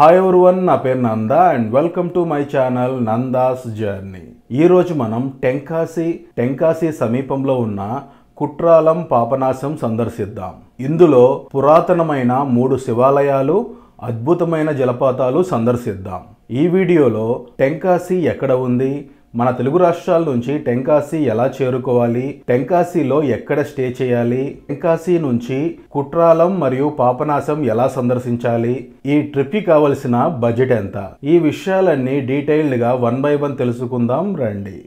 Hi everyone, నా పేరు Nanda and welcome to my channel Nanda's journey. ఈరోజు మనం టెంకాసి సమీపంలో ఉన్న కుట్రాలం పాపనాశం సందర్శిద్దాం. ఇందులో పురాతనమైన 3 శివాలయాలు, అద్భుతమైన జలపాతాలు సందర్శిద్దాం. ఈ వీడియోలో టెంకాసి ఎక్కడ ఉంది, మన తెలుగు రాష్ట్రాల నుంచి టెంకాసి ఎలా చేరుకోవాలి, టెంకాసిలో ఎక్కడ స్టే చేయాలి, టెంకాసి నుంచి కుట్రాలం మరియు పాపనాశం ఎలా సందర్శించాలి, ఈ ట్రిప్ కి కావలసిన బడ్జెట్ ఎంత, ఈ విషయాలన్నీ డీటెయిల్డ్ గా 1 by 1 తెలుసుకుందాం రండి.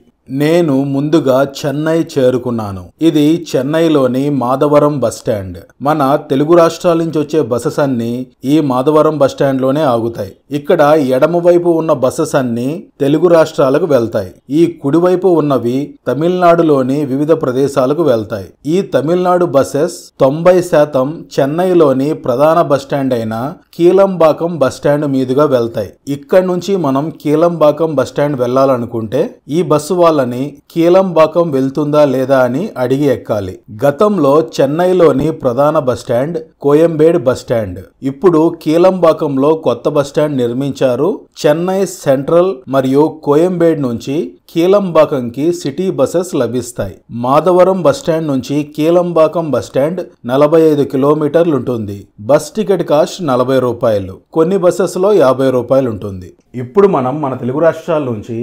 నేను ముందుగా చెన్నై చేరుకున్నాను. ఇది చెన్నైలోని మాధవరం బస్టాండ్. మన తెలుగు రాష్ట్రాల నుంచి వచ్చే బసెస్ అన్ని ఈ మాధవరం బస్టాండ్ లోనే ఆగుతాయి. ఇక్కడ ఎడమవైపు ఉన్న బసెస్ అన్ని తెలుగు రాష్ట్రాలకు వెళ్తాయి. ఈ కుడివైపు ఉన్నవి తమిళనాడులోని వివిధ ప్రదేశాలకు వెళ్తాయి. ఈ తమిళనాడు బసెస్ 90% చెన్నైలోని ప్రధాన బస్టాండ్ అయిన కీలంబాకం బస్టాండ్ మీదుగా వెళ్తాయి. ఇక్కడ నుంచి మనం కీలంబాకం బస్టాండ్ వెళ్లాలనుకుంటే ఈ బస్సు వాళ్ళని కీలంబాకం వెళ్తుందా లేదా అని అడిగి ఎక్కాలి. గతంలో చెన్నైలోని ప్రధాన బస్టాండ్ కోయంబేడ్ బస్టాండ్. ఇప్పుడు కీలంబాకంలో కొత్త బస్టాండ్ నిర్మించారు. చెన్నై సెంట్రల్ మరియు కోయంబేడ్ నుంచి కీలంబాకంకి సిటీ బసెస్ లభిస్తాయి. మాధవరం బస్టాండ్ నుంచి కీలంబాకం బస్టాండ్ 45 కిలోమీటర్లు ఉంటుంది. బస్ టికెట్ కాస్ట్ 40 రూపాయలు. కొన్ని బసెస్ లో 50 రూపాయలు ఉంటుంది. ఇప్పుడు మనం మన తెలుగు రాష్ట్రాల నుంచి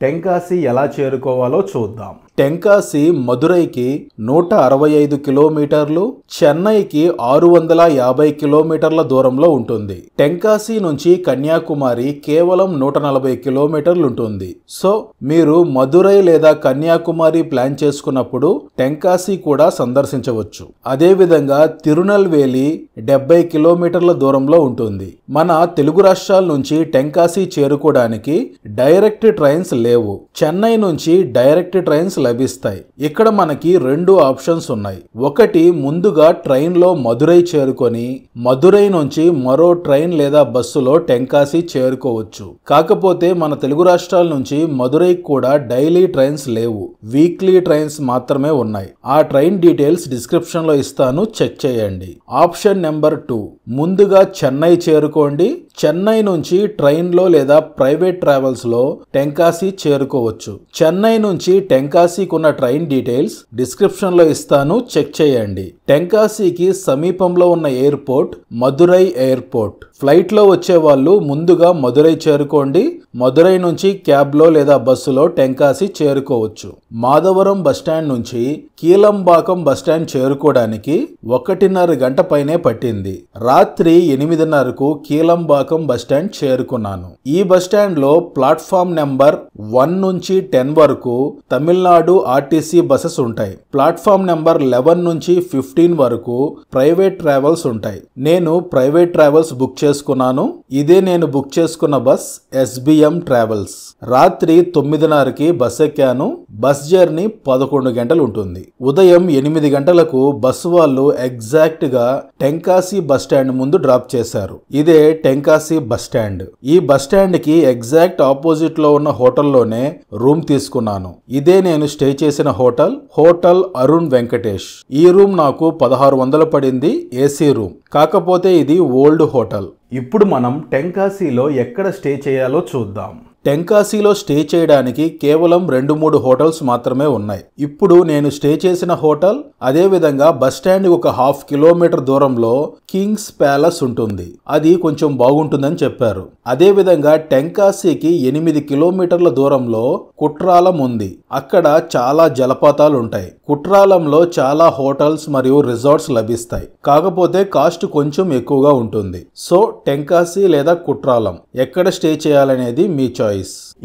టెంకాసి ఎలా చేరుకోవాలో చూద్దాం. టెంకాసి మదురైకి 165 కిలోమీటర్లు, చెన్నైకి 650 కిలోమీటర్ల దూరంలో ఉంటుంది. టెంకాసి నుంచి కన్యాకుమారి కేవలం 140 కిలోమీటర్లు ఉంటుంది. సో మీరు మదురై లేదా కన్యాకుమారి ప్లాన్ చేసుకున్నప్పుడు టెంకాసి కూడా సందర్శించవచ్చు. అదేవిధంగా తిరునల్వేలి 70 కిలోమీటర్ల దూరంలో ఉంటుంది. మన తెలుగు రాష్ట్రాల నుంచి టెంకాసి చేరుకోవడానికి డైరెక్ట్ ట్రైన్స్ లేవు. చెన్నై నుంచి డైరెక్ట్ ట్రైన్స్ లభిస్తాయి. ఇక్కడ మనకి 2 ఆప్షన్స్ ఉన్నాయి. ఒకటి, ముందుగా ట్రైన్ లో మదురై చేరుకొని మదురై నుంచి మరో ట్రైన్ లేదా బస్సులో టెంకాసి చేరుకోవచ్చు. కాకపోతే మన తెలుగు రాష్ట్రాల నుంచి మదురై కూడా డైలీ ట్రైన్స్ లేవు, వీక్లీ ట్రైన్స్ మాత్రమే ఉన్నాయి. ఆ ట్రైన్ డీటెయిల్స్ డిస్క్రిప్షన్ లో ఇస్తాను, చెక్ చేయండి. ఆప్షన్ నెంబర్ 2, ముందుగా చెన్నై చేరుకోండి. చెన్నై నుంచి ట్రైన్ లో లేదా ప్రైవేట్ ట్రావెల్స్ లో టెంకాసి చేరుకోవచ్చు. చెన్నై నుంచి టెంకాసి ఉన్న ట్రైన్ డీటెయిల్స్ డిస్క్రిప్షన్ లో ఇస్తాను, చెక్ చేయండి. టెంకాసికి సమీపంలో ఉన్న ఎయిర్పోర్ట్ మదురై ఎయిర్పోర్ట్. ఫ్లైట్ లో వచ్చే వాళ్ళు ముందుగా మదురై చేరుకోండి. మదురై నుంచి క్యాబ్ లో లేదా బస్సులో టెంకాసి చేరుకోవచ్చు. మాధవరం బస్టాండ్ నుంచి కీలంబాకం బస్టాండ్ చేరుకోవడానికి 1.5 గంట పైనే పట్టింది. రాత్రి 8:30కు కీలంబాకం బస్టాండ్ చేరుకున్నాను. ఈ బస్టాండ్ లో ప్లాట్ఫామ్ నెంబర్ 1 నుంచి 10 వరకు తమిళనాడు ఆర్టీసీ బసెస్ ఉంటాయి. ప్లాట్ఫామ్ నెంబర్ 11 నుంచి 15 వరకు ప్రైవేట్ ట్రావెల్స్ ఉంటాయి. నేను ప్రైవేట్ ట్రావెల్స్ బుక్ చేసుకున్నాను. ఇదే నేను బుక్ చేసుకున్న బస్ SBM ట్రావెల్స్. రాత్రి 9:30కి బస్ ఎక్కాను. బస్ జర్నీ 11 గంటలు ఉంటుంది. ఉదయం 8 గంటలకు బస్సు వాళ్ళు ఎగ్జాక్ట్ గా టెంకాసి బస్ స్టాండ్ ముందు డ్రాప్ చేశారు. ఇదే టెంకాసి బస్ స్టాండ్. ఈ బస్ స్టాండ్ కి ఎగ్జాక్ట్ ఆపోజిట్ లో ఉన్న హోటల్లోనే రూమ్ తీసుకున్నాను. ఇదే నేను స్టే చేసిన హోటల్ అరుణ్ వెంకటేష్. ఈ రూమ్ నాకు 1600 పడింది, ఏసీ రూమ్. కాకపోతే ఇది ఓల్డ్ హోటల్. ఇప్పుడు మనం టెంకాసిలో ఎక్కడ స్టే చేయాలో చూద్దాం. టెంకాసిలో స్టే చేయడానికి కేవలం 2-3 హోటల్స్ మాత్రమే ఉన్నాయి. ఇప్పుడు నేను స్టే చేసిన హోటల్, అదే విధంగా బస్ స్టాండ్ ఒక 1/2 కిలోమీటర్ దూరంలో కింగ్స్ ప్యాలెస్ ఉంటుంది. అది కొంచెం బాగుంటుందని చెప్పారు. అదే విధంగా టెంకాసికి 8 కిలోమీటర్ల దూరంలో కుట్రాలం ఉంది. అక్కడ చాలా జలపాతాలు ఉంటాయి. కుట్రాలంలో చాలా హోటల్స్ మరియు రిసార్ట్స్ లభిస్తాయి. కాకపోతే కాస్ట్ కొంచెం ఎక్కువగా ఉంటుంది. సో టెంకాసి లేదా కుట్రాలం ఎక్కడ స్టే చేయాలనేది మీ చాయిస్.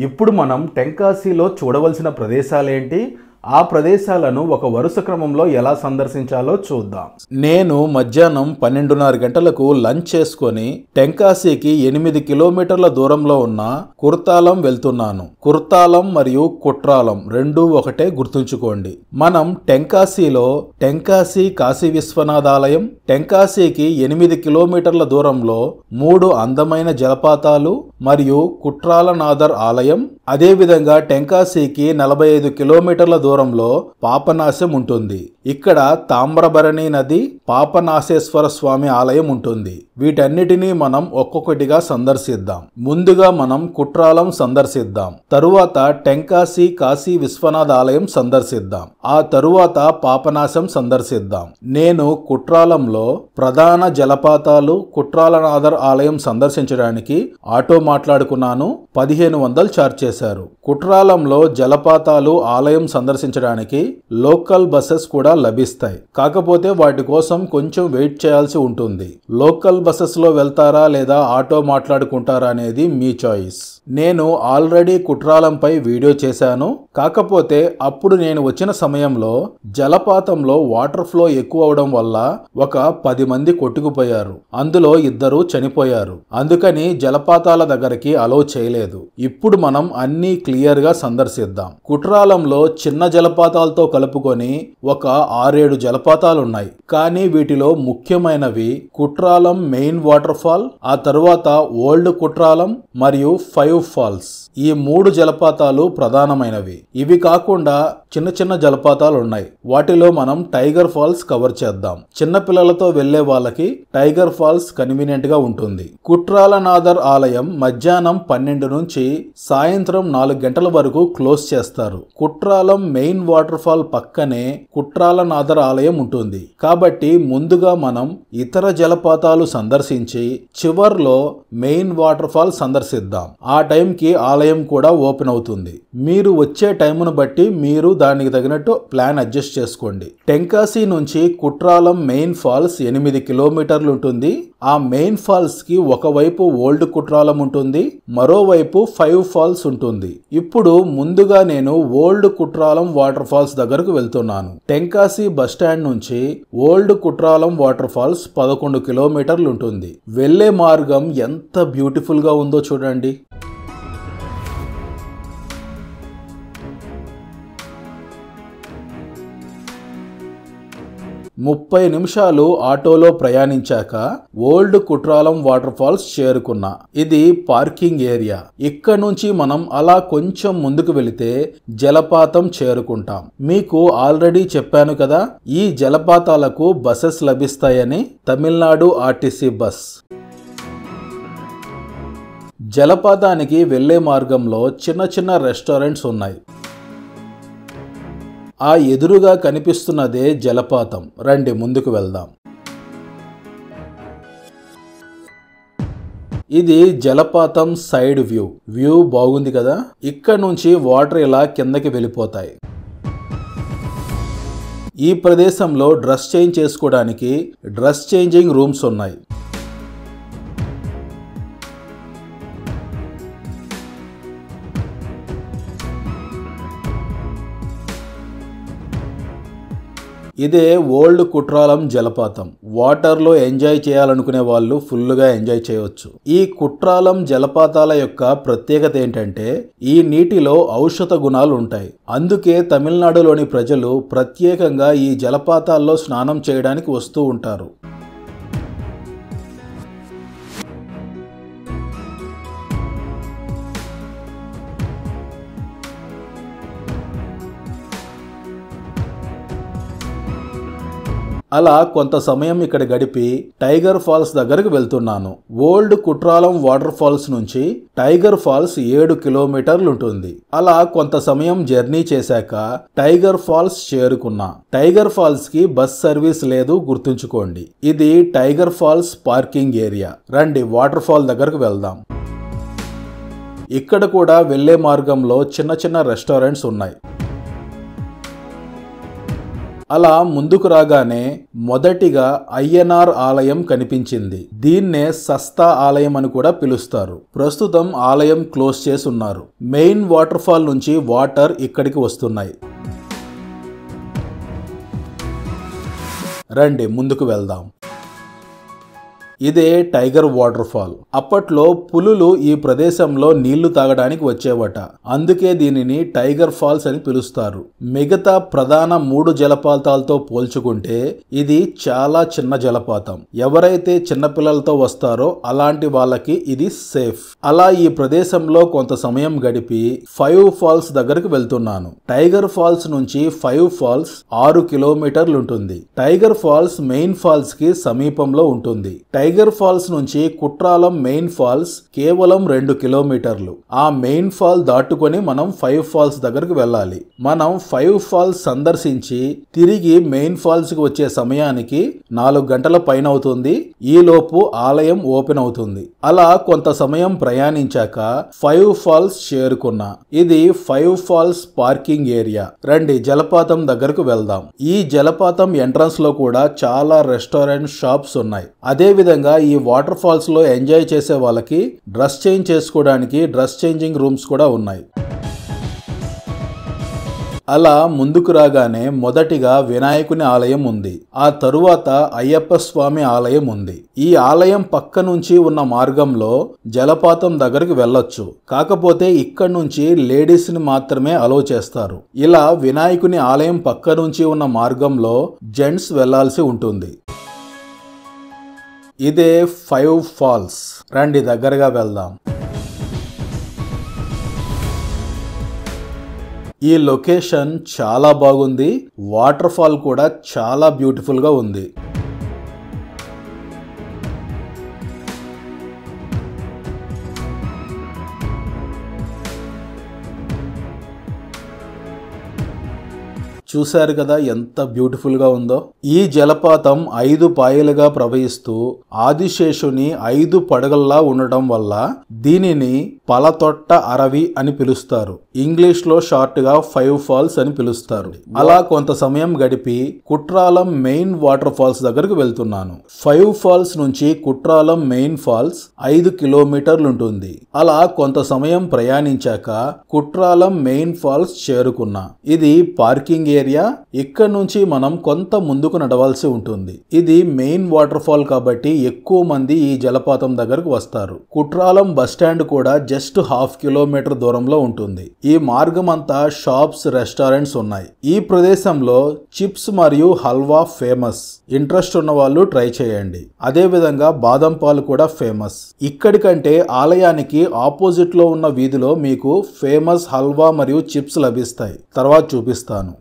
ఇప్పుడు మనం టెంకాసిలో చూడవలసిన ప్రదేశాలేంటి, ఆ ప్రదేశాలను ఒక వరుస క్రమంలో ఎలా సందర్శించాలో చూద్దాం. నేను మధ్యాహ్నం 12:30 గంటలకు లంచ్ చేసుకొని టెంకాసికి 8 కిలోమీటర్ల దూరంలో ఉన్న కుర్తాలం వెళ్తున్నాను. కుర్తాలం మరియు కుట్రాలం 2 ఒకటే, గుర్తుంచుకోండి. మనం టెంకాసిలో టెంకాసి కాశీ విశ్వనాథ ఆలయం, టెంకాసికి 8 కిలోమీటర్ల దూరంలో 3 అందమైన జలపాతాలు మరియు కుట్రాలనాథర్ ఆలయం, అదేవిధంగా టెంకాసికి 45 కిలోమీటర్ల దూరంలో పాపనాశం ఉంటుంది. ఇక్కడ తామ్రభరణి నది, పాపనాశేశ్వర స్వామి ఆలయం ఉంటుంది. వీటన్నిటినీ మనం ఒక్కొక్కటిగా సందర్శిద్దాం. ముందుగా మనం కుట్రాలం సందర్శిద్దాం. తరువాత టెంకాసి కాశీ విశ్వనాథ ఆలయం సందర్శిద్దాం. ఆ తరువాత పాపనాశం సందర్శిద్దాం. నేను కుట్రాలంలో ప్రధాన జలపాతాలు, కుట్రాలనాథర్ ఆలయం సందర్శించడానికి ఆటో మాట్లాడుకున్నాను. 1500 ఛార్జ్ చేశారు. కుట్రాలంలో జలపాతాలు, ఆలయం సందర్శించడానికి లోకల్ బస్సెస్ కూడా లభిస్తాయి. కాకపోతే వాటి కోసం కొంచెం వెయిట్ చేయాల్సి ఉంటుంది. లోకల్ బస్సెస్ లో వెళ్తారా లేదా ఆటో మాట్లాడుకుంటారా అనేది మీ చాయిస్. నేను ఆల్రెడీ కుట్రాలంపై వీడియో చేశాను. కాకపోతే అప్పుడు నేను వచ్చిన సమయంలో జలపాతంలో వాటర్ ఫ్లో ఎక్కువ అవడం వల్ల ఒక 10 మంది కొట్టుకుపోయారు. అందులో 2 చనిపోయారు. అందుకని జలపాతాల దగ్గరికి అలో చేయలేదు. ఇప్పుడు మనం అన్ని క్లియర్ గా సందర్శిద్దాం. కుట్రాలంలో చిన్న జలపాతాలతో కలుపుకొని ఒక 6-7 జలపాతాలున్నాయి. కానీ వీటిలో ముఖ్యమైనవి కుట్రాలం మెయిన్ వాటర్ ఫాల్, ఆ తరువాత ఓల్డ్ కుట్రాలం మరియు 5 ఫాల్స్. ఈ 3 జలపాతాలు ప్రధానమైనవి. ఇవి కాకుండా చిన్న చిన్న జలపాతాలు ఉన్నాయి. వాటిలో మనం టైగర్ ఫాల్స్ కవర్ చేద్దాం. చిన్న పిల్లలతో వెళ్లే వాళ్ళకి టైగర్ ఫాల్స్ కన్వీనియంట్ గా ఉంటుంది. కుట్రాలనాథర్ ఆలయం మధ్యాహ్నం 12 నుంచి సాయంత్రం 4 గంటల వరకు క్లోజ్ చేస్తారు. కుట్రాలం మెయిన్ వాటర్ ఫాల్ పక్కనే కుట్రాలనాథర్ ఆలయం ఉంటుంది. కాబట్టి ముందుగా మనం ఇతర జలపాతాలు సందర్శించి చివర్లో మెయిన్ వాటర్ ఫాల్ సందర్శిద్దాం. ఆ టైంకి ఆలయం కూడా ఓపెన్ అవుతుంది. మీరు వచ్చే టైమును బట్టి మీరు దానికి తగినట్టు ప్లాన్ అడ్జస్ట్ చేసుకోండి. టెంకాసి నుంచి కుట్రాలం మెయిన్ ఫాల్స్ 8 కిలోమీటర్లు ఉంటుంది. ఆ మెయిన్ ఫాల్స్ కి ఒకవైపు ఓల్డ్ కుట్రాలం ఉంటుంది, మరోవైపు 5 ఫాల్స్ ఉంటుంది. ఇప్పుడు ముందుగా నేను ఓల్డ్ కుట్రాలం వాటర్ ఫాల్స్ దగ్గరకు వెళ్తున్నాను. టెంకాసి బస్ స్టాండ్ నుంచి ఓల్డ్ కుట్రాలం వాటర్ ఫాల్స్ 11 కిలోమీటర్లు ఉంటుంది. వెళ్లే మార్గం ఎంత బ్యూటిఫుల్ గా ఉందో చూడండి. 30 నిమిషాలు ఆటోలో ప్రయాణించాక ఓల్డ్ కుట్రాలం వాటర్ ఫాల్స్ చేరుకున్నా. ఇది పార్కింగ్ ఏరియా. ఇక్కడ నుంచి మనం అలా కొంచెం ముందుకు వెళితే జలపాతం చేరుకుంటాం. మీకు ఆల్రెడీ చెప్పాను కదా, ఈ జలపాతాలకు బస్సెస్ లభిస్తాయని. Tamil Nadu RTC bus. జలపాతానికి వెళ్లే మార్గంలో చిన్న చిన్న రెస్టారెంట్స్ ఉన్నాయి. ఆ ఎదురుగా కనిపిస్తున్నదే జలపాతం. రండి ముందుకు వెళ్దాం. ఇది జలపాతం సైడ్ వ్యూ. వ్యూ బాగుంది కదా. ఇక్కడ నుంచి వాటర్ ఇలా కిందకి వెళ్ళిపోతాయి. ఈ ప్రదేశంలో డ్రెస్ చేంజ్ చేసుకోవడానికి డ్రెస్ చేంజింగ్ రూమ్స్ ఉన్నాయి. ఇదే ఓల్డ్ కుట్రాలం జలపాతం. వాటర్ లో ఎంజాయ్ చేయాలనుకునే వాళ్ళు ఫుల్గా ఎంజాయ్ చేయవచ్చు. ఈ కుట్రాలం జలపాతాల యొక్క ప్రత్యేకత ఏంటంటే ఈ నీటిలో ఔషధ గుణాలు ఉంటాయి. అందుకే తమిళనాడులోని ప్రజలు ప్రత్యేకంగా ఈ జలపాతాల్లో స్నానం చేయడానికి వస్తూ ఉంటారు. అలా కొంత సమయం ఇక్కడ గడిపి టైగర్ ఫాల్స్ దగ్గరకు వెళ్తున్నాను. ఓల్డ్ కుట్రాలం వాటర్ ఫాల్స్ నుంచి టైగర్ ఫాల్స్ 7 కిలోమీటర్లు ఉంటుంది. అలా కొంత సమయం జర్నీ చేశాక టైగర్ ఫాల్స్ చేరుకున్నా. టైగర్ ఫాల్స్ కి బస్ సర్వీస్ లేదు, గుర్తుంచుకోండి. ఇది టైగర్ ఫాల్స్ పార్కింగ్ ఏరియా. రండి వాటర్ ఫాల్ దగ్గరకు వెళ్దాం. ఇక్కడ కూడా వెళ్లే మార్గంలో చిన్న చిన్న రెస్టారెంట్స్ ఉన్నాయి. అలా ముందుకు రాగానే మొదటిగా అయ్యనార్ ఆలయం కనిపించింది. దీన్నే సస్తా ఆలయం అని కూడా పిలుస్తారు. ప్రస్తుతం ఆలయం క్లోజ్ చేసి ఉన్నారు. మెయిన్ వాటర్ ఫాల్ నుంచి వాటర్ ఇక్కడికి వస్తున్నాయి. రండి ముందుకు వెళ్దాం. ఇదే టైగర్ వాటర్ ఫాల్. అప్పట్లో పులులు ఈ ప్రదేశంలో నీళ్లు తాగడానికి వచ్చేవట. అందుకే దీనిని టైగర్ ఫాల్స్ అని పిలుస్తారు. మిగతా ప్రధాన 3 జలపాతాలతో పోల్చుకుంటే ఇది చాలా చిన్న జలపాతం. ఎవరైతే చిన్నపిల్లలతో వస్తారో అలాంటి వాళ్ళకి ఇది సేఫ్. అలా ఈ ప్రదేశంలో కొంత సమయం గడిపి 5 ఫాల్స్ దగ్గరకు వెళ్తున్నాను. టైగర్ ఫాల్స్ నుంచి 5 ఫాల్స్ 6 కిలోమీటర్లు ఉంటుంది. టైగర్ ఫాల్స్ మెయిన్ ఫాల్స్ కి సమీపంలో ఉంటుంది. టైగర్ ఫాల్స్ నుంచి కుట్రాలం మెయిన్ ఫాల్స్ కేవలం 2 కిలోమీటర్లు. ఆ మెయిన్ ఫాల్ దాటుకొని మనం 5 ఫాల్స్ దగ్గరకు వెళ్ళాలి. మనం 5 ఫాల్స్ సందర్శించి తిరిగి మెయిన్ ఫాల్స్ కి వచ్చే సమయానికి 4 గంటల పైన అవుతుంది. ఈలోపు ఆలయం ఓపెన్ అవుతుంది. అలా కొంత సమయం ప్రయాణించాక 5 ఫాల్స్ చేరుకున్నా. ఇది 5 ఫాల్స్ పార్కింగ్ ఏరియా. రండి జలపాతం దగ్గరకు వెళ్దాం. ఈ జలపాతం ఎంట్రన్స్ లో కూడా చాలా రెస్టారెంట్ షాప్స్ ఉన్నాయి. అదే విధంగా ఈ వాటర్ ఫాల్స్ లో ఎంజాయ్ చేసే వాళ్ళకి డ్రెస్ చేంజ్ చేసుకోవడానికి డ్రెస్ చేంజింగ్ రూమ్స్ కూడా ఉన్నాయి. అలా ముందుకు రాగానే మొదటిగా వినాయకుని ఆలయం ఉంది. ఆ తరువాత అయ్యప్ప స్వామి ఆలయం ఉంది. ఈ ఆలయం పక్క నుంచి ఉన్న మార్గంలో జలపాతం దగ్గరికి వెళ్ళొచ్చు. కాకపోతే ఇక్కడ నుంచి లేడీస్ ని మాత్రమే అలో చేస్తారు. ఇలా వినాయకుని ఆలయం పక్క నుంచి ఉన్న మార్గంలో జెంట్స్ వెళ్లాల్సి ఉంటుంది. ఇదే 5 ఫాల్స్. రండి దగ్గరగా వెళ్దాం. ఈ లొకేషన్ చాలా బాగుంది. వాటర్ ఫాల్ కూడా చాలా బ్యూటిఫుల్ గా ఉంది. చూశారు కదా ఎంత బ్యూటిఫుల్ గా ఉందో. ఈ జలపాతం 5 పాయలుగా ప్రవహిస్తూ ఆదిశేషుని 5 పడగల్లా ఉండటం వల్ల దీనిని పలతొట్ట అరవి అని పిలుస్తారు. ఇంగ్లీష్ లో షార్ట్ గా 5 ఫాల్స్ అని పిలుస్తారు. అలా కొంత సమయం గడిపి కుట్రాలం మెయిన్ వాటర్ ఫాల్స్ దగ్గరకు వెళ్తున్నాను. 5 ఫాల్స్ నుంచి కుట్రాలం మెయిన్ ఫాల్స్ 5 కిలోమీటర్లు ఉంటుంది. అలా కొంత సమయం ప్రయాణించాక కుట్రాలం మెయిన్ ఫాల్స్ చేరుకున్నా. ఇది పార్కింగ్ ఏరియా. ఇక్కడ నుంచి మనం కొంత ముందుకు నడవాల్సి ఉంటుంది. ఇది మెయిన్ వాటర్ ఫాల్ కాబట్టి ఎక్కువ మంది ఈ జలపాతం దగ్గరకు వస్తారు. కుట్రాలం బస్టాండ్ కూడా జస్ట్ 1/2 కిలోమీటర్ దూరంలో ఉంటుంది. ఈ మార్గం అంతా షాప్స్, రెస్టారెంట్స్ ఉన్నాయి. ఈ ప్రదేశంలో చిప్స్ మరియు హల్వా ఫేమస్. ఇంట్రెస్ట్ ఉన్న వాళ్ళు ట్రై చేయండి. అదే విధంగా బాదం పాలు కూడా ఫేమస్. ఇక్కడికంటే ఆలయానికి ఆపోజిట్ లో ఉన్న వీధిలో మీకు ఫేమస్ హల్వా మరియు చిప్స్ లభిస్తాయి. తర్వాత చూపిస్తాను.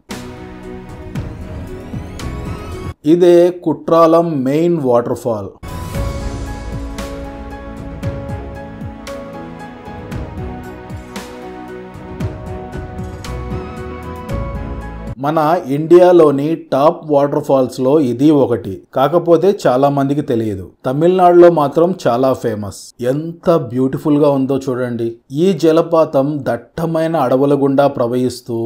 ఇదే కుట్రాలం మెయిన్ వాటర్ ఫాల్. మన ఇండియాలోని టాప్ వాటర్ ఫాల్స్ లో ఇది ఒకటి. కాకపోతే చాలా మందికి తెలియదు. తమిళనాడులో మాత్రం చాలా ఫేమస్. ఎంత బ్యూటిఫుల్ గా ఉందో చూడండి. ఈ జలపాతం దట్టమైన అడవుల గుండా ప్రవహిస్తూ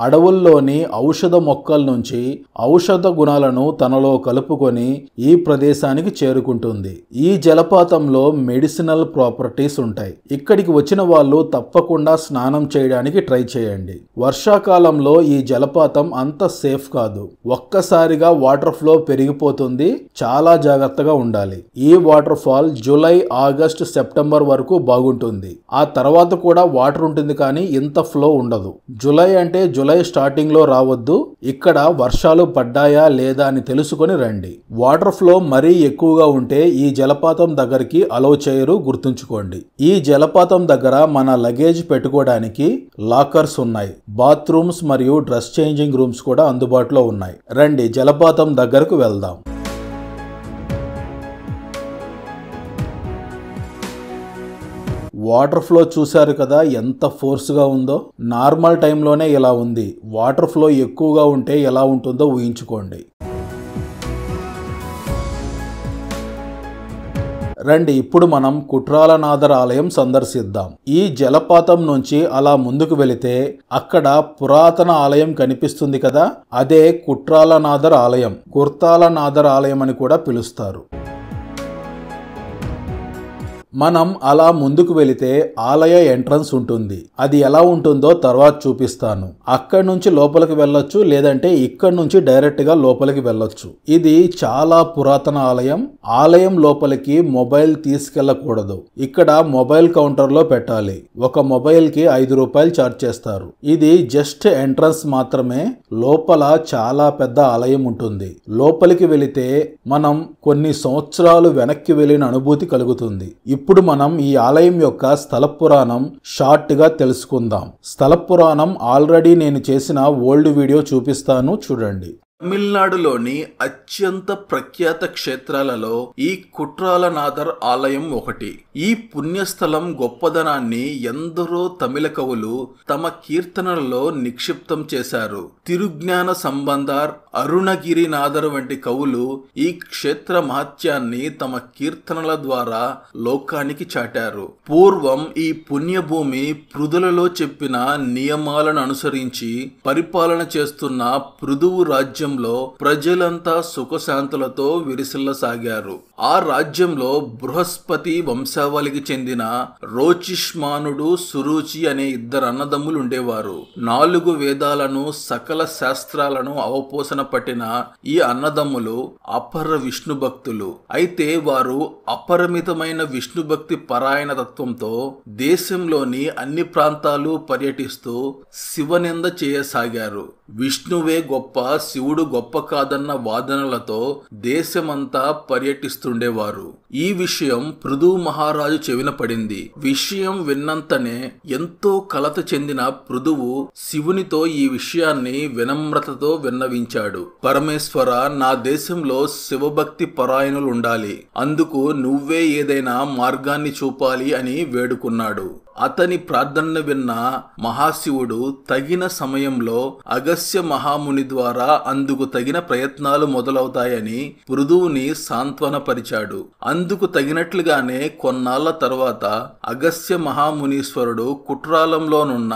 అడవుల్లోని ఔషధ మొక్కల నుంచి ఔషధ గుణాలను తనలో కలుపుకొని ఈ ప్రదేశానికి చేరుకుంటుంది. ఈ జలపాతంలో మెడిసినల్ ప్రాపర్టీస్ ఉంటాయి. ఇక్కడికి వచ్చిన వాళ్ళు తప్పకుండా స్నానం చేయడానికి ట్రై చేయండి. వర్షాకాలంలో ఈ జలపాతం అంత సేఫ్ కాదు. ఒక్కసారిగా వాటర్ ఫ్లో పెరిగిపోతుంది. చాలా జాగ్రత్తగా ఉండాలి. ఈ water fall July, August, September వరకు బాగుంటుంది. ఆ తర్వాత కూడా వాటర్ ఉంటుంది కానీ ఇంత ఫ్లో ఉండదు. జూలై అంటే జూలై స్టార్టింగ్ లో రావద్దు. ఇక్కడ వర్షాలు పడ్డాయా లేదా అని తెలుసుకొని రండి. వాటర్ ఫ్లో మరీ ఎక్కువగా ఉంటే ఈ జలపాతం దగ్గరికి అలౌ చేయరు, గుర్తుంచుకోండి. ఈ జలపాతం దగ్గర మన లగేజ్ పెట్టుకోవడానికి లాకర్స్ ఉన్నాయి. బాత్రూమ్స్ మరియు డ్రెస్ చేంజింగ్ రూమ్స్ కూడా అందుబాటులో ఉన్నాయి. రండి జలపాతం దగ్గరకు వెళ్దాం. వాటర్ ఫ్లో చూశారు కదా ఎంత ఫోర్స్గా ఉందో. నార్మల్ టైంలోనే ఇలా ఉంది. వాటర్ ఫ్లో ఎక్కువగా ఉంటే ఎలా ఉంటుందో ఊహించుకోండి. రండి ఇప్పుడు మనం కుట్రాలనాథర్ ఆలయం సందర్శిద్దాం. ఈ జలపాతం నుంచి అలా ముందుకు వెళితే అక్కడ పురాతన ఆలయం కనిపిస్తుంది కదా, అదే కుట్రాలనాథర్ ఆలయం. కుర్తాలనాథర్ ఆలయం అని కూడా పిలుస్తారు. మనం అలా ముందుకు వెళితే ఆలయ ఎంట్రన్స్ ఉంటుంది. అది ఎలా ఉంటుందో తర్వాత చూపిస్తాను. అక్కడి నుంచి లోపలికి వెళ్ళొచ్చు, లేదంటే ఇక్కడ నుంచి డైరెక్ట్ గా లోపలికి వెళ్ళొచ్చు. ఇది చాలా పురాతన ఆలయం. ఆలయం లోపలికి మొబైల్ తీసుకెళ్లకూడదు. ఇక్కడ మొబైల్ కౌంటర్ లో పెట్టాలి. ఒక మొబైల్ కి 5 రూపాయలు ఛార్జ్ చేస్తారు. ఇది జస్ట్ ఎంట్రన్స్ మాత్రమే. లోపల చాలా పెద్ద ఆలయం ఉంటుంది. లోపలికి వెళితే మనం కొన్ని సంవత్సరాలు వెనక్కి వెళ్ళిన అనుభూతి కలుగుతుంది. ఇప్పుడు మనం ఈ ఆలయం యొక్క స్థల పురాణం షార్ట్ గా తెలుసుకుందాం. స్థల పురాణం ఆల్రెడీ నేను చేసిన ఓల్డ్ వీడియో చూపిస్తాను, చూడండి. తమిళనాడులోని అత్యంత ప్రఖ్యాత క్షేత్రాలలో ఈ కుట్రాలనాథర్ ఆలయం ఒకటి. ఈ పుణ్యస్థలం గొప్పదనాన్ని ఎందరో తమిళ కవులు తమ కీర్తనలలో నిక్షిప్తం చేశారు. తిరుజ్ఞాన సంబంధార్, అరుణగిరినాథర్ వంటి కవులు ఈ క్షేత్ర మహత్యాన్ని తమ కీర్తనల ద్వారా లోకానికి చాటారు. పూర్వం ఈ పుణ్యభూమి పృథులలో చెప్పిన నియమాలను అనుసరించి పరిపాలన చేస్తున్న పృథువు రాజ్యం ప్రజలంతా సుఖశాంతులతో విరిసిల్లసాగారు. ఆ రాజ్యంలో బృహస్పతి వంశావళికి చెందిన రోచిష్మానుడు, సురుచి అనే 2 అన్నదమ్ములు ఉండేవారు. 4 వేదాలను, సకల శాస్త్రాలను అవపోసన పట్టిన ఈ అన్నదమ్ములు అపర విష్ణు భక్తులు. అయితే వారు అపరిమితమైన విష్ణు భక్తి పరాయణ తత్వంతో దేశంలోని అన్ని ప్రాంతాలు పర్యటిస్తూ శివనింద చేయసాగారు. విష్ణువే గొప్ప, శివుడు గొప్ప కాదన్న వాదనలతో దేశమంతా పర్యటిస్తుండేవారు. ఈ విషయం పృథు మహారాజు చెవిన పడింది. విషయం విన్నంతనే ఎంతో కలత చెందిన పృథువు శివునితో ఈ విషయాన్ని వినమ్రతతో విన్నవించాడు. పరమేశ్వర, నా దేశంలో శివభక్తి పరాయణులు ఉండాలి. అందుకు నువ్వే ఏదైనా మార్గాన్ని చూపాలి అని వేడుకున్నాడు. అతని ప్రార్థనను విన్న మహాశివుడు తగిన సమయంలో అగస్త్య మహాముని ద్వారా అందుకు తగిన ప్రయత్నాలు మొదలవుతాయని పృథువుని సాంత్వనపరిచాడు. అందుకు తగినట్లుగానే కొన్నాళ్ల తర్వాత అగస్త్య మహామునీశ్వరుడు కుట్రాలంలోనున్న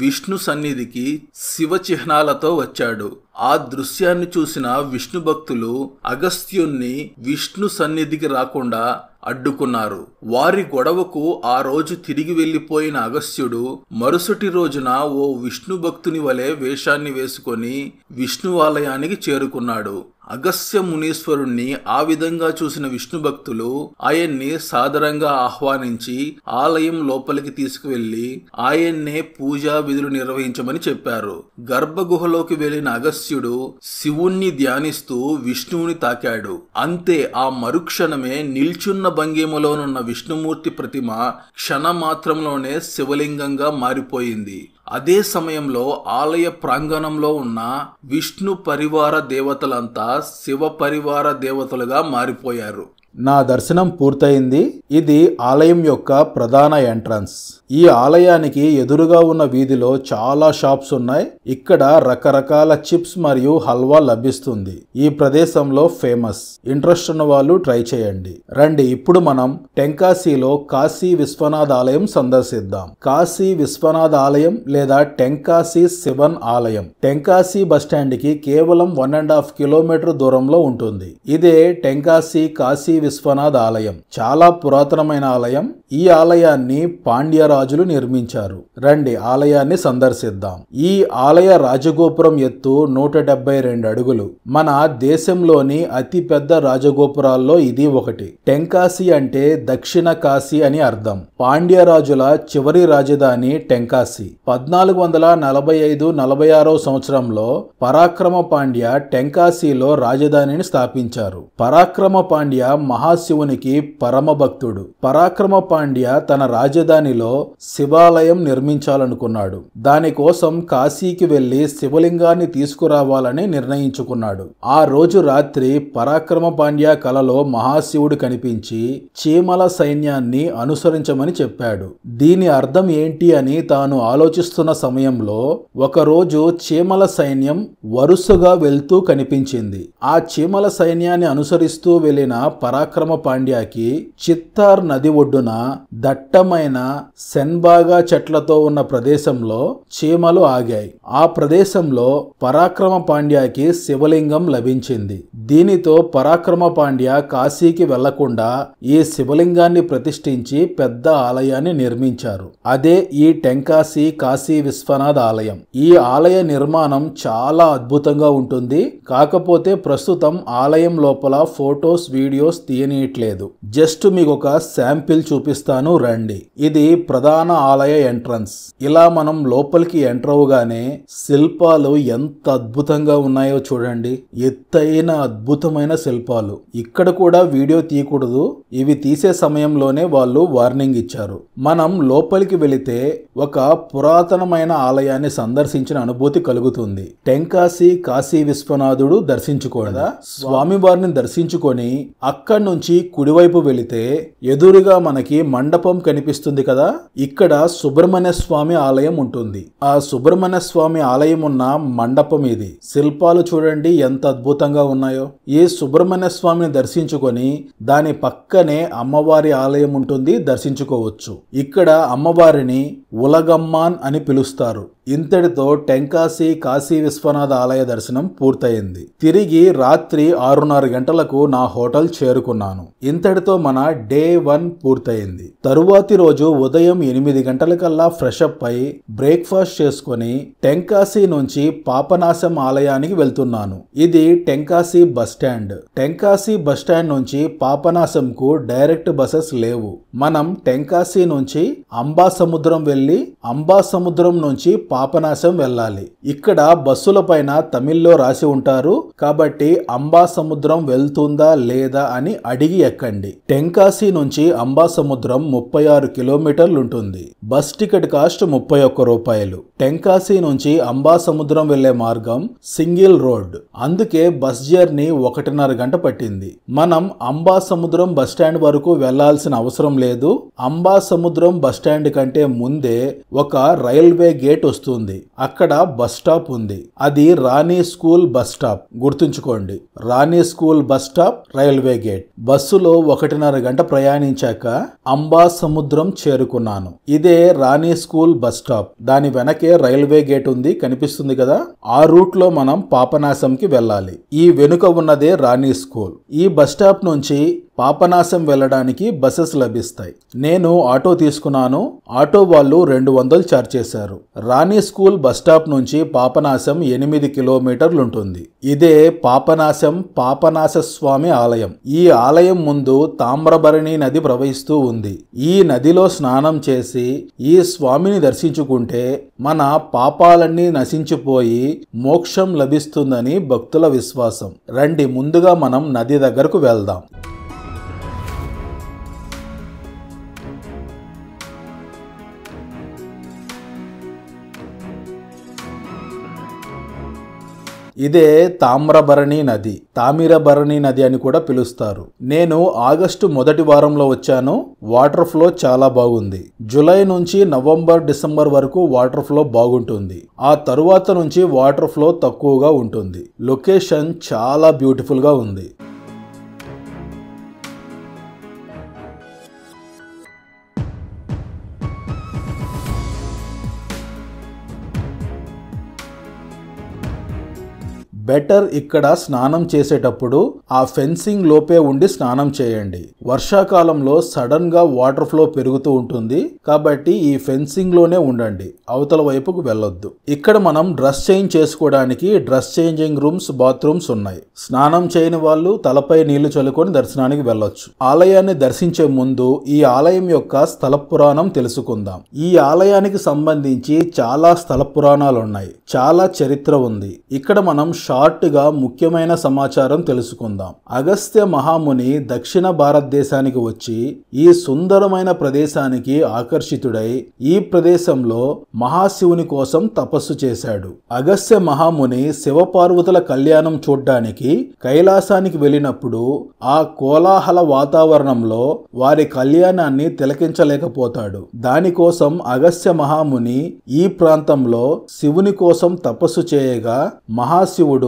విష్ణు సన్నిధికి శివ చిహ్నాలతో వచ్చాడు. ఆ దృశ్యాన్ని చూసిన విష్ణు భక్తులు అగస్త్యుణ్ణి విష్ణు సన్నిధికి రాకుండా అడ్డుకున్నారు. వారి గొడవకు ఆ రోజు తిరిగి వెళ్లిపోయిన అగస్త్యుడు మరుసటి రోజున ఓ విష్ణు భక్తుని వలె వేషాన్ని వేసుకొని విష్ణువాలయానికి చేరుకున్నాడు. అగస్త్య మునీశ్వరుణ్ణి ఆ విధంగా చూసిన విష్ణు భక్తులు ఆయన్ని సాదరంగా ఆహ్వానించి ఆలయం లోపలికి తీసుకువెళ్లి ఆయన్నే పూజా విధులు నిర్వహించమని చెప్పారు. గర్భగుహలోకి వెళ్లిన అగస్త్యుడు శివుణ్ణి ధ్యానిస్తూ విష్ణువుని తాకాడు. అంతే, ఆ మరుక్షణమే నిల్చున్న భంగిమలోనున్న విష్ణుమూర్తి ప్రతిమ క్షణమాత్రంలోనే శివలింగంగా మారిపోయింది. అదే సమయంలో ఆలయ ప్రాంగణంలో ఉన్న విష్ణు పరివార దేవతలంతా శివ పరివార దేవతలుగా మారిపోయారు. నా దర్శనం పూర్తయింది. ఇది ఆలయం యొక్క ప్రధాన ఎంట్రన్స్. ఈ ఆలయానికి ఎదురుగా ఉన్న వీధిలో చాలా షాప్స్ ఉన్నాయి. ఇక్కడ రకరకాల చిప్స్ మరియు హల్వా లభిస్తుంది. ఈ ప్రదేశంలో ఫేమస్. ఇంట్రెస్ట్ ఉన్న వాళ్ళు ట్రై చేయండి. రండి, ఇప్పుడు మనం టెంకాసీలో కాశీ విశ్వనాథ్ ఆలయం సందర్శిద్దాం. కాశీ విశ్వనాథ్ ఆలయం లేదా టెంకాసీ శివన్ ఆలయం టెంకాసీ బస్టాండ్ కి కేవలం 1.5 కిలోమీటర్ దూరంలో ఉంటుంది. ఇదే టెంకాసీ కాశీ విశ్వనాథ్ ఆలయం. చాలా పురాతనమైన ఆలయం. ఈ ఆలయాన్ని పాండ్య రాజులు నిర్మించారు. రండి, ఆలయాన్ని సందర్శిద్దాం. ఈ ఆలయ రాజగోపురం ఎత్తు 172 అడుగులు. మన దేశంలోని అతి పెద్ద రాజగోపురాల్లో ఇది ఒకటి. టెంకాసీ అంటే దక్షిణ కాశీ అని అర్థం. పాండ్య రాజుల చివరి రాజధాని టెంకాసీ. 1445-46 సంవత్సరంలో పరాక్రమ పాండ్య టెంకాసీలో రాజధానిని స్థాపించారు. పరాక్రమ పాండ్య మహాశివునికి పరమ భక్తుడు. పరాక్రమ పాండ్య తన రాజధానిలో శివాలయం నిర్మించాలనుకున్నాడు. దానికోసం కాశీకి వెళ్లి శివలింగాన్ని తీసుకురావాలని నిర్ణయించుకున్నాడు. ఆ రోజు రాత్రి పరాక్రమ పాండ్య కలలో మహాశివుడు కనిపించి చీమల సైన్యాన్ని అనుసరించమని చెప్పాడు. దీని అర్థం ఏంటి అని తాను ఆలోచిస్తున్న సమయంలో ఒకరోజు చీమల సైన్యం వరుసగా వెళ్తూ కనిపించింది. ఆ చీమల సైన్యాన్ని అనుసరిస్తూ వెళ్లిన పరాక్రమ పరాక్రమ పాండ్యాకి చిత్తార్ నది ఒడ్డున దట్టమైన సెన్బాగా చెట్లతో ఉన్న ప్రదేశంలో చీమలు ఆగాయి. ఆ ప్రదేశంలో పరాక్రమ పాండ్యాకి శివలింగం లభించింది. దీనితో పరాక్రమ పాండ్య కాశీకి వెళ్లకుండా ఈ శివలింగాన్ని ప్రతిష్ఠించి పెద్ద ఆలయాన్ని నిర్మించారు. అదే ఈ టెంకాసి కాశీ విశ్వనాథ్ ఆలయం. ఈ ఆలయ నిర్మాణం చాలా అద్భుతంగా ఉంటుంది. కాకపోతే ప్రస్తుతం ఆలయం లోపల ఫోటోస్ వీడియోస్ తీయనీయట్లేదు. జస్ట్ మీకు ఒక శాంపిల్ చూపిస్తాను రండి. ఇది ప్రధాన ఆలయ ఎంట్రన్స్. ఇలా మనం లోపలికి ఎంటర్ అవగానే శిల్పాలు ఎంత అద్భుతంగా ఉన్నాయో చూడండి. ఎత్తైన అద్భుతమైన శిల్పాలు. ఇక్కడ కూడా వీడియో తీయకూడదు, ఇవి తీసే సమయంలోనే వాళ్ళు వార్నింగ్ ఇచ్చారు. మనం లోపలికి వెళితే ఒక పురాతనమైన ఆలయాన్ని సందర్శించిన అనుభూతి కలుగుతుంది. టెంకాసి కాశీ విశ్వనాథుడు దర్శించుకోదా స్వామివారిని దర్శించుకొని అక్కడి నుంచి కుడివైపు వెళితే ఎదురుగా మనకి మండపం కనిపిస్తుంది కదా, ఇక్కడ సుబ్రహ్మణ్య స్వామి ఆలయం ఉంటుంది. ఆ సుబ్రహ్మణ్య స్వామి ఆలయం ఉన్న మండపం ఇది. శిల్పాలు చూడండి ఎంత అద్భుతంగా ఉన్నాయో. ఈ సుబ్రహ్మణ్య స్వామిని దర్శించుకొని దాని పక్కనే అమ్మవారి ఆలయం ఉంటుంది, దర్శించుకోవచ్చు. ఇక్కడ అమ్మవారిని ఉలగమ్మాన్ అని పిలుస్తారు. ఇంతటితో టెంకాసి కాశీ విశ్వనాథ ఆలయ దర్శనం పూర్తయింది. తిరిగి రాత్రి 6:30 గంటలకు నా హోటల్ చేరుకున్నాను. ఇంతటితో మన డే 1 పూర్తయింది. తరువాతి రోజు ఉదయం 8 గంటలకల్లా ఫ్రెష్ అప్ అయి బ్రేక్ఫాస్ట్ చేసుకుని టెంకాసి నుంచి పాపనాశం ఆలయానికి వెళ్తున్నాను. ఇది టెంకాసి బస్టాండ్. టెంకాసి బస్టాండ్ నుంచి పాపనాశంకు డైరెక్ట్ బసెస్ లేవు. మనం టెంకాసి నుంచి అంబాసముద్రం వెళ్లి అంబాసముద్రం నుంచి పాపనాశం వెళ్ళాలి. ఇక్కడ బస్సుల పైన తమిళ్లో రాసి ఉంటారు కాబట్టి అంబాసముద్రం వెళ్తుందా లేదా అని అడిగి ఎక్కండి. టెంకాసి నుంచి అంబాసముద్రం 36 కిలోమీటర్లు ఉంటుంది. బస్ టికెట్ కాస్ట్ 31 రూపాయలు. టెంకాసి నుంచి అంబాసముద్రం వెళ్లే మార్గం సింగిల్ రోడ్, అందుకే బస్ జర్నీ 1.5 గంట పట్టింది. మనం అంబాసముద్రం బస్టాండ్ వరకు వెళ్లాల్సిన అవసరం లేదు. అంబాసముద్రం బస్టాండ్ కంటే ముందే ఒక రైల్వే గేట్ వస్తుంది. అక్కడ బస్ స్టాప్ ఉంది. అది రాణి స్కూల్ బస్ స్టాప్. గుర్తుంచుకోండి, Rani school bus stop, railway gate. బస్సులో 1.5 గంట ప్రయాణించాక అంబాసముద్రం చేరుకున్నాను. ఇదే రాణి స్కూల్ బస్ స్టాప్. దాని వెనకే రైల్వే గేట్ ఉంది, కనిపిస్తుంది కదా. ఆ రూట్ లో మనం పాపనాశంకి వెళ్ళాలి. ఈ వెనుక ఉన్నదే రాణి స్కూల్. ఈ బస్ స్టాప్ నుంచి పాపనాశం వెళ్ళడానికి బస్సెస్ లభిస్తాయి. నేను ఆటో తీసుకున్నాను. ఆటో వాళ్ళు 200 ఛార్జ్ చేశారు. రాణి స్కూల్ బస్ స్టాప్ నుంచి పాపనాశం 8 కిలోమీటర్లు ఉంటుంది. ఇదే పాపనాశం పాపనాశ స్వామి ఆలయం. ఈ ఆలయం ముందు తామ్రభరణి నది ప్రవహిస్తూ ఉంది. ఈ నదిలో స్నానం చేసి ఈ స్వామిని దర్శించుకుంటే మన పాపాలన్నీ నశించిపోయి మోక్షం లభిస్తుందని భక్తుల విశ్వాసం. రండి, ముందుగా మనం నది దగ్గరకు వెళ్దాం. ఇదే తామ్రభరణి నది, తామిరభరణి నది అని కూడా పిలుస్తారు. నేను ఆగస్టు మొదటి వారంలో వచ్చాను. వాటర్ ఫ్లో చాలా బాగుంది. జూలై నుంచి నవంబర్ డిసెంబర్ వరకు వాటర్ ఫ్లో బాగుంటుంది. ఆ తరువాత నుంచి వాటర్ ఫ్లో తక్కువగా ఉంటుంది. లొకేషన్ చాలా బ్యూటిఫుల్ గా ఉంది. బెటర్ ఇక్కడ స్నానం చేసేటప్పుడు ఆ ఫెన్సింగ్ లోపే ఉండి స్నానం చేయండి. వర్షాకాలంలో సడన్ గా వాటర్ ఫ్లో పెరుగుతూ ఉంటుంది కాబట్టి ఈ ఫెన్సింగ్ లోనే ఉండండి, అవతల వైపుకు వెళ్ళొద్దు. ఇక్కడ మనం డ్రెస్ చేంజ్ చేసుకోవడానికి డ్రెస్ చేంజింగ్ రూమ్స్, బాత్రూమ్స్ ఉన్నాయి. స్నానం చేయని వాళ్ళు తలపై నీళ్లు చల్లుకొని దర్శనానికి వెళ్ళొచ్చు. ఆలయాన్ని దర్శించే ముందు ఈ ఆలయం యొక్క స్థల పురాణం తెలుసుకుందాం. ఈ ఆలయానికి సంబంధించి చాలా స్థల పురాణాలు ఉన్నాయి. చాలా చరిత్ర ఉంది. ఇక్కడ మనం షార్ట్ గా ముఖ్యమైన సమాచారం తెలుసుకుందాం. అగస్త్య మహాముని దక్షిణ భారతదేశానికి వచ్చి ఈ సుందరమైన ప్రదేశానికి ఆకర్షితుడై ఈ ప్రదేశంలో మహాశివుని కోసం తపస్సు చేశాడు. అగస్త్య మహాముని శివపార్వతుల కళ్యాణం చూడ్డానికి కైలాసానికి వెళ్ళినప్పుడు ఆ కోలాహల వాతావరణంలో వారి కళ్యాణాన్ని తిలకించలేకపోతాడు. దానికోసం అగస్త్య మహాముని ఈ ప్రాంతంలో శివుని కోసం తపస్సు చేయగా మహాశివుడు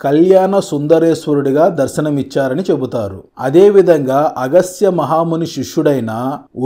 కళ్యాణ సుందరేశ్వరుడిగా దర్శనం దర్శనమిచ్చారని చెబుతారు. అదేవిధంగా అగస్త్య మహాముని శిష్యుడైన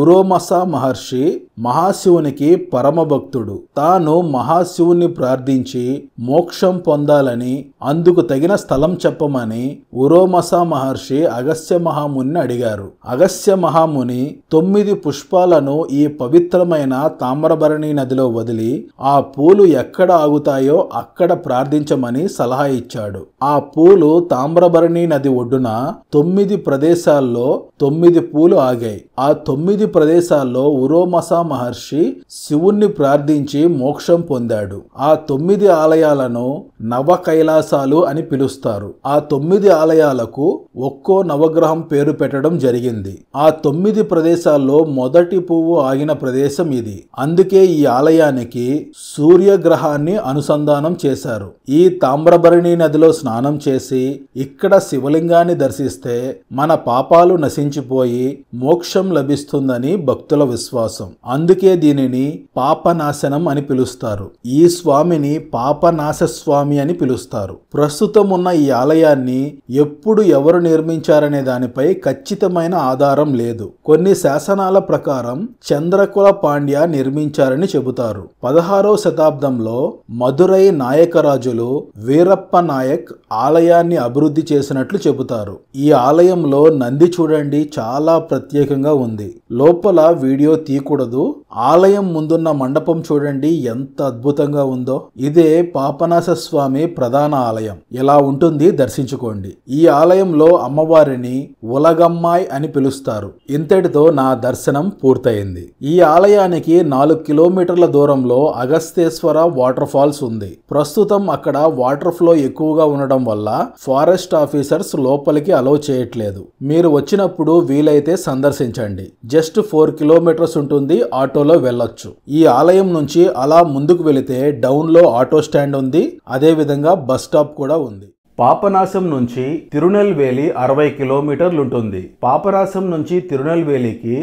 ఉరోమస మహర్షి మహాశివునికి పరమభక్తుడు. తాను మహాశివుని ప్రార్థించి మోక్షం పొందాలని, అందుకు తగిన స్థలం చెప్పమని ఉరోమస మహర్షి అగస్త్య మహాముని అడిగారు. అగస్త్య మహాముని 9 పుష్పాలను ఈ పవిత్రమైన తామ్రబరణి నదిలో వదిలి ఆ పూలు ఎక్కడ ఆగుతాయో అక్కడ ప్రార్థించమని సలహా ఇచ్చాడు. ఆ పూలు తామ్రబరణి నది ఒడ్డున 9 ప్రదేశాల్లో 9 పూలు ఆగాయి. ఆ 9 ప్రదేశాల్లో ఉరోమస మహర్షి శివుణ్ణి ప్రార్థించి మోక్షం పొందాడు. ఆ 9 ఆలయాలను నవ కైలాసాలు అని పిలుస్తారు. ఆ 9 ఆలయాలకు ఒక్కో నవగ్రహం పేరు పెట్టడం జరిగింది. ఆ 9 ప్రదేశాల్లో మొదటి పువ్వు ఆగిన ప్రదేశం ఇది. అందుకే ఈ ఆలయానికి సూర్యగ్రహాన్ని అనుసంధానం చేశారు. ఈ తామ్రబరణి నదిలో స్నానం చేసి ఇక్కడ శివలింగాన్ని దర్శిస్తే మన పాపాలు నశించిపోయి మోక్షం లభిస్తుందని భక్తుల విశ్వాసం. అందుకే దీనిని పాపనాశనం అని పిలుస్తారు. ఈ స్వామిని పాపనాశ స్వామి అని పిలుస్తారు. ప్రస్తుతం ఉన్న ఈ ఆలయాన్ని ఎప్పుడు ఎవరు నిర్మించారనే దానిపై ఖచ్చితమైన ఆధారం లేదు. కొన్ని శాసనాల ప్రకారం చంద్రకుల పాండ్య నిర్మించారని చెబుతారు. 16వ శతాబ్దంలో మదురై నాయకరాజులు వీరప్ప నాయక్ ఆలయాన్ని అభివృద్ధి చేసినట్లు చెబుతారు. ఈ ఆలయంలో నంది చూడండి చాలా ప్రత్యేకంగా ఉంది. లోపల వీడియో తీయకూడదు. ఆలయం ముందున్న మండపం చూడండి ఎంత అద్భుతంగా ఉందో. ఇదే పాపనాశ స్వామి ప్రధాన ఆలయం. ఇలా ఉంటుంది, దర్శించుకోండి. ఈ ఆలయంలో అమ్మవారిని ఉలగమ్మాయ్ అని పిలుస్తారు. ఇంతటితో నా దర్శనం పూర్తయింది. ఈ ఆలయానికి 4 కిలోమీటర్ల దూరంలో అగస్తేశ్వర వాటర్ ఫాల్స్ ఉంది. ప్రస్తుతం అక్కడ వాటర్ ఫ్లో ఎక్కువగా ఉండడం వల్ల ఫారెస్ట్ ఆఫీసర్స్ లోపలికి అలౌ చేయట్లేదు. మీరు వచ్చినప్పుడు వీలైతే సందర్శించండి. జస్ట్ 4 కిలోమీటర్స్ ఉంటుంది, ఆటోలో వెళ్ళొచ్చు. ఈ ఆలయం నుంచి అలా ముందుకు వెళితే డౌన్ లో ఆటో స్టాండ్ ఉంది. అదే విధంగా బస్ స్టాప్ కూడా ఉంది. పాపనాశం నుంచి తిరునెల్వేలి 60 కిలోమీటర్లు ఉంటుంది. పాపనాశం నుంచి తిరునెల్వేలికి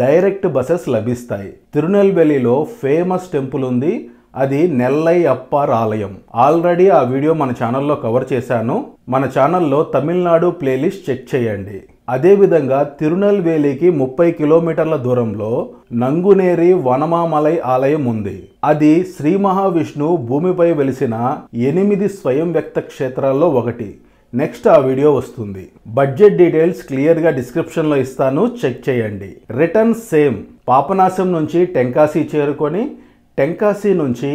డైరెక్ట్ బసెస్ లభిస్తాయి. తిరునెల్వేలిలో ఫేమస్ టెంపుల్ ఉంది. అది నెల్లై అప్పార్ ఆలయం. ఆల్రెడీ ఆ వీడియో మన ఛానల్లో కవర్ చేశాను. మన ఛానల్లో తమిళనాడు ప్లేలిస్ట్ చెక్ చేయండి. అదేవిధంగా తిరునెల్వేలికి 30 కిలోమీటర్ల దూరంలో నంగునేరి వనమామలై ఆలయం ఉంది. అది శ్రీ మహావిష్ణు భూమిపై వెలిసిన 8 స్వయం వ్యక్త క్షేత్రాల్లో ఒకటి. నెక్స్ట్ ఆ వీడియో వస్తుంది. బడ్జెట్ డీటెయిల్స్ క్లియర్గా డిస్క్రిప్షన్లో ఇస్తాను, చెక్ చేయండి. Return same. పాపనాశం నుంచి టెంకాసి చేరుకొని టెంకాసి నుంచి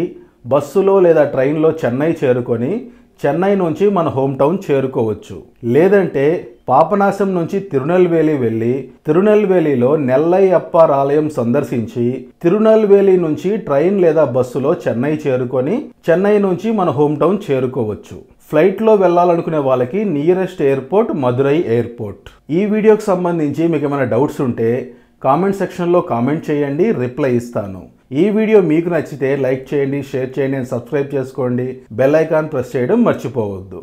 బస్సులో లేదా ట్రైన్లో చెన్నై చేరుకొని చెన్నై నుంచి మన హోమ్ టౌన్ చేరుకోవచ్చు. లేదంటే పాపనాశం నుంచి తిరునెల్వేలి వెళ్ళి తిరునెల్వేలిలో నెల్లై అప్పార్ ఆలయం సందర్శించి తిరునెల్వేలి నుంచి ట్రైన్ లేదా బస్సులో చెన్నై చేరుకొని చెన్నై నుంచి మన హోమ్ టౌన్ చేరుకోవచ్చు. ఫ్లైట్లో వెళ్ళాలనుకునే వాళ్ళకి నియరెస్ట్ ఎయిర్పోర్ట్ మదురై ఎయిర్పోర్ట్. ఈ వీడియోకి సంబంధించి మీకు ఏమైనా డౌట్స్ ఉంటే కామెంట్ సెక్షన్లో కామెంట్ చేయండి, రిప్లై ఇస్తాను. ఈ వీడియో మీకు నచ్చితే లైక్ చేయండి, షేర్ చేయండి, సబ్స్క్రైబ్ చేసుకోండి. బెల్ ఐకాన్ ప్రెస్ చేయడం మర్చిపోవద్దు.